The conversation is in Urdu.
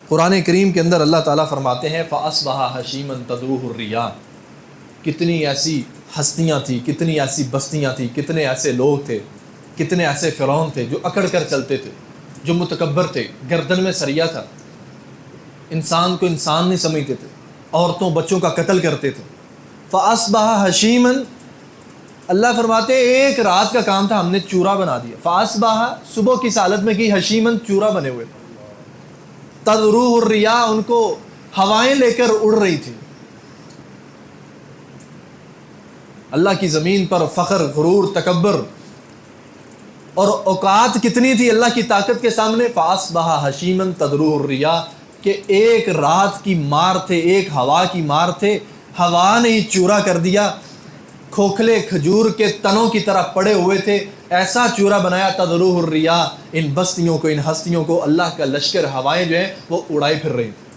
قرآن کریم کے اندر اللہ تعالیٰ فرماتے ہیں فَأَصْبَحَ حَشِيمًا تَذْرُوهُ الرِّيَاحُ، کتنی ایسی ہستیاں تھیں، کتنی ایسی بستیاں تھیں، کتنے ایسے لوگ تھے، کتنے ایسے فرعون تھے جو اکڑ کر چلتے تھے، جو متکبر تھے، گردن میں سریا تھا، انسان کو انسان نہیں سمجھتے تھے، عورتوں بچوں کا قتل کرتے تھے۔ فَأَصْبَحَ حَشِيمًا، اللہ فرماتے ہیں ایک رات کا کام تھا، ہم نے چورا بنا دیا۔ فَأَصْبَحَ، صبح کی حالت میں کی، حشیمن، چورا بنے ہوئے، تذروہ الرِّيَاحُ، ان کو ہوائیں لے کر اڑ رہی تھی۔ اللہ کی زمین پر فخر، غرور، تکبر اور اوقات کتنی تھی اللہ کی طاقت کے سامنے۔ فَأَصْبَحَ حَشِيمًا تَذْرُوهُ الرِّيَاحُ، کہ ایک رات کی مار تھے، ایک ہوا کی مار تھے، ہوا نے ہی چورا کر دیا، کھوکھلے کھجور کے تنوں کی طرح پڑے ہوئے تھے، ایسا چورا بنایا۔ تذروہ الرِّيَاحُ، ان بستیوں کو، ان ہستیوں کو اللہ کا لشکر، ہوائیں جو ہیں وہ اڑائے پھر رہی تھی۔